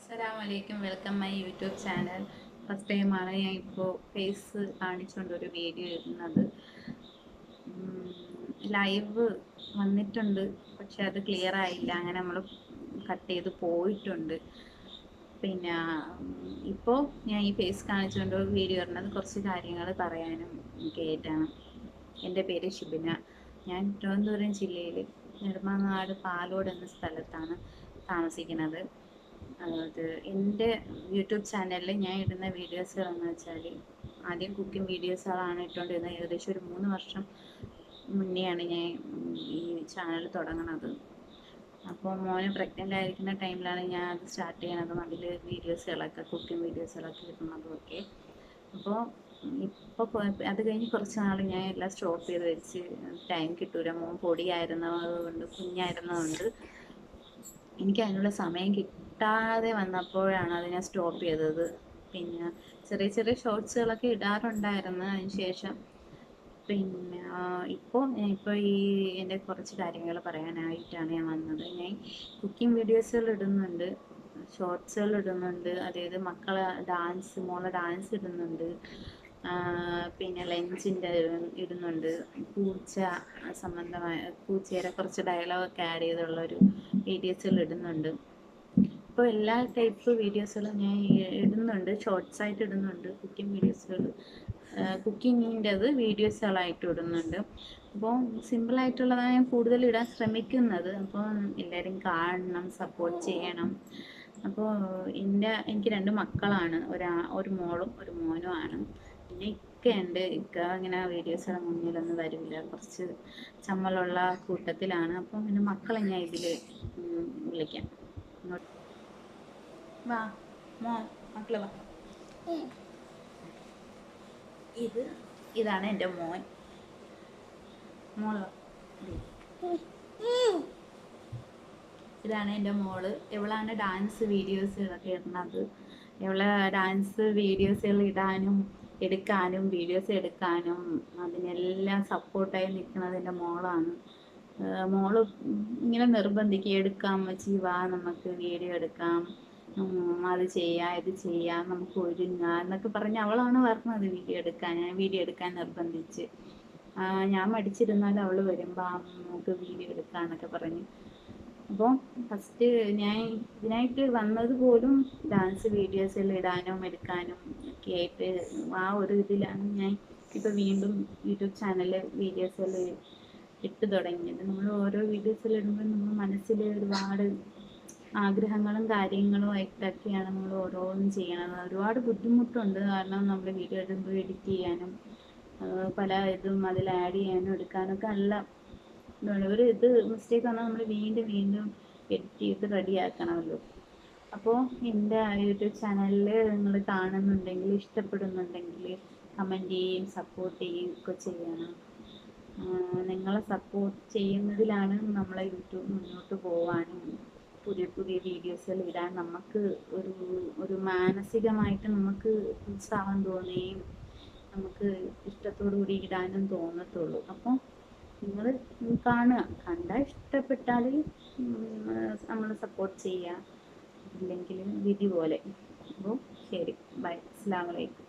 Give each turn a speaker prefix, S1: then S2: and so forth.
S1: അസ്സലാമലൈക്കും, welcome my YouTube channel. First ടൈമാണ് ഞാൻ ഇപ്പോൾ ഫേസ് കാണിച്ചുകൊണ്ടൊരു വീഡിയോ ഇടുന്നത്. ലൈവ് വന്നിട്ടുണ്ട്, പക്ഷെ അത് ക്ലിയർ ആയില്ല. അങ്ങനെ നമ്മൾ കട്ട് ചെയ്ത് പോയിട്ടുണ്ട്. പിന്നെ ഇപ്പോൾ ഞാൻ ഈ ഫേസ് കാണിച്ചുകൊണ്ട് വീഡിയോ ഇടുന്നത് കുറച്ച് കാര്യങ്ങൾ പറയാനും കേട്ടാണ്. എൻ്റെ പേര് ഷിബിന. ഞാൻ തിരുവനന്തപുരം ജില്ലയിൽ നെടുമങ്ങാട് പാലോട് എന്ന സ്ഥലത്താണ് താമസിക്കുന്നത്. അത് എൻ്റെ യൂട്യൂബ് ചാനലിൽ ഞാൻ ഇടുന്ന വീഡിയോസുകളെന്ന് വെച്ചാൽ ആദ്യം കുക്കിംഗ് വീഡിയോസുകളാണ് ഇട്ടുകൊണ്ടിരുന്നത്. ഏകദേശം ഒരു 3 വർഷം മുന്നെയാണ് ഞാൻ ഈ ചാനൽ തുടങ്ങുന്നത്. അപ്പോൾ മോന് പ്രഗ്നൻ്റ് ആയിരിക്കുന്ന ടൈമിലാണ് ഞാൻ അത് സ്റ്റാർട്ട് ചെയ്യണതും അതിൽ വീഡിയോസുകളൊക്കെ കുക്കിംഗ് വീഡിയോസുകളൊക്കെ ഇടുന്നതും ഒക്കെ. അപ്പോൾ ഇപ്പോൾ അത് കഴിഞ്ഞ് കുറച്ച് നാൾ ഞാൻ എല്ലാം സ്റ്റോപ്പ് ചെയ്ത് വെച്ച്, ടൈം കിട്ടൂല. മോൻ പൊടിയായിരുന്നതുകൊണ്ട്, കുഞ്ഞായിരുന്നതുകൊണ്ട് എനിക്ക് അതിനുള്ള സമയം കിട്ടാതെ വന്നപ്പോഴാണ് അത് ഞാൻ സ്റ്റോപ്പ് ചെയ്തത്. പിന്നെ ചെറിയ ചെറിയ ഷോർട്സുകളൊക്കെ ഇടാറുണ്ടായിരുന്നു. അതിന് ശേഷം പിന്നെ ഇപ്പോൾ ഈ എൻ്റെ കുറച്ച് കാര്യങ്ങൾ പറയാനായിട്ടാണ് ഞാൻ വന്നത്. ഞാൻ കുക്കിംഗ് വീഡിയോസുകൾ ഇടുന്നുണ്ട്, ഷോർട്സുകൾ ഇടുന്നുണ്ട്, അതായത് മോളെ ഡാൻസ് ഇടുന്നുണ്ട്, പിന്നെ ലഞ്ചിൻ്റെ ഇടുന്നുണ്ട്, പൂച്ച സംബന്ധമായ പൂച്ചയുടെ കുറച്ച് ഡയലോഗൊക്കെ ആഡ് ചെയ്തുള്ളൊരു വീഡിയോസുകൾ ഇടുന്നുണ്ട്. ഇപ്പോൾ എല്ലാ ടൈപ്പ് വീഡിയോസുകളും ഞാൻ ഇടുന്നുണ്ട്, ഷോർട്സ് ആയിട്ട് ഇടുന്നുണ്ട്, കുക്കിംഗ് വീഡിയോസുകൾ, കുക്കിങ്ങിൻ്റെത് വീഡിയോസുകളായിട്ട് ഇടുന്നുണ്ട്. അപ്പോൾ സിമ്പിളായിട്ടുള്ളതാണ് ഞാൻ കൂടുതൽ ഇടാൻ ശ്രമിക്കുന്നത്. അപ്പോൾ എല്ലാവരും കാണണം, സപ്പോർട്ട് ചെയ്യണം. അപ്പോൾ എനിക്ക് 2 മക്കളാണ്, ഒരു മോളും ഒരു മോനുമാണ്. പിന്നെ ഇക്കയുണ്ട്. ഇക്ക ഇങ്ങനെ വീഡിയോസുകളുടെ മുന്നിലൊന്നും വരില്ല, കുറച്ച് ചമ്മലുള്ള കൂട്ടത്തിലാണ്. അപ്പം പിന്നെ മക്കളെ ഞാൻ ഇതിൽ വിളിക്കാം. വാ മക്കള് വാ. ഇതാണ് എൻ്റെ മോള്. ഇതാണ് എൻ്റെ മോള്. ഇവളാണ് ഡാൻസ് വീഡിയോസുകളൊക്കെ ഇടുന്നത്. ഇവളെ ഡാൻസ് വീഡിയോസുകൾ ഇടാനും എടുക്കാനും വീഡിയോസ് എടുക്കാനും അതിനെല്ലാം സപ്പോർട്ടായി നിൽക്കുന്നത് എൻ്റെ മോളാണ്. മോള് ഇങ്ങനെ നിർബന്ധിക്കുക, എടുക്കാം അമ്മച്ചി, വാ നമുക്ക് വീഡിയോ എടുക്കാം, അത് ചെയ്യാം, ഇത് ചെയ്യാം, നമുക്ക് ഒരുങ്ങാം എന്നൊക്കെ പറഞ്ഞ് അവളാണ് പറഞ്ഞത് വീഡിയോ എടുക്കാൻ നിർബന്ധിച്ച്. ഞാൻ മടിച്ചിരുന്നാലും അവൾ വരുമ്പോൾ നമുക്ക് വീഡിയോ എടുക്കാമെന്നൊക്കെ പറഞ്ഞ്. അപ്പോൾ ഫസ്റ്റ് ഞാൻ ഇതിനായിട്ട് വന്നത് പോലും ഡാൻസ് വീഡിയോസിൽ ഇടാനും എടുക്കാനും ഒക്കെ ആയിട്ട് ആ ഒരു ഇതിലാണ് ഞാൻ ഇപ്പോൾ വീണ്ടും യൂട്യൂബ് ചാനലിൽ വീഡിയോസിൽ ഇട്ട് തുടങ്ങിയത്. നമ്മൾ ഓരോ വീഡിയോസിൽ ഇടുമ്പോൾ നമ്മൾ മനസ്സിൽ ഒരുപാട് ആഗ്രഹങ്ങളും കാര്യങ്ങളും ആയിട്ടൊക്കെയാണ് നമ്മൾ ഓരോന്നും ചെയ്യണത്. ഒരുപാട് ബുദ്ധിമുട്ടുണ്ട്. കാരണം നമ്മൾ വീഡിയോ ഇടുമ്പോൾ എഡിറ്റ് ചെയ്യാനും പല ഇതും അതിൽ ആഡ് ചെയ്യാനും എടുക്കാനൊക്കെ നല്ല ഒരു മിസ്റ്റേക്ക് വന്നാൽ നമ്മൾ വീണ്ടും എഡിറ്റ് ചെയ്ത് റെഡിയാക്കണമല്ലോ. അപ്പോൾ എൻ്റെ യൂട്യൂബ് ചാനലിൽ നിങ്ങൾ കാണുന്നുണ്ടെങ്കിൽ, ഇഷ്ടപ്പെടുന്നുണ്ടെങ്കിൽ കമൻറ്റ് ചെയ്യുകയും സപ്പോർട്ട് ചെയ്യുകയും ഒക്കെ ചെയ്യണം. നിങ്ങളെ സപ്പോർട്ട് ചെയ്യുന്നതിലാണ് നമ്മളെ യൂട്യൂബ് മുന്നോട്ട് പോകാനും പുതിയ വീഡിയോസുകൾ ഇടാൻ നമുക്ക് ഒരു മാനസികമായിട്ട് നമുക്ക് ഉത്സാഹം തോന്നുകയും നമുക്ക് ഇഷ്ടത്തോടു കൂടി ഇടാനും തോന്നത്തുള്ളൂ. അപ്പോൾ നിങ്ങൾ കണ്ടാൽ ഇഷ്ടപ്പെട്ടാൽ നമ്മൾ സപ്പോർട്ട് ചെയ്യുക, ഇല്ലെങ്കിൽ വിധി പോലെ. അപ്പോൾ ശരി, ബൈ, അസ്സലാമു അലൈക്കും.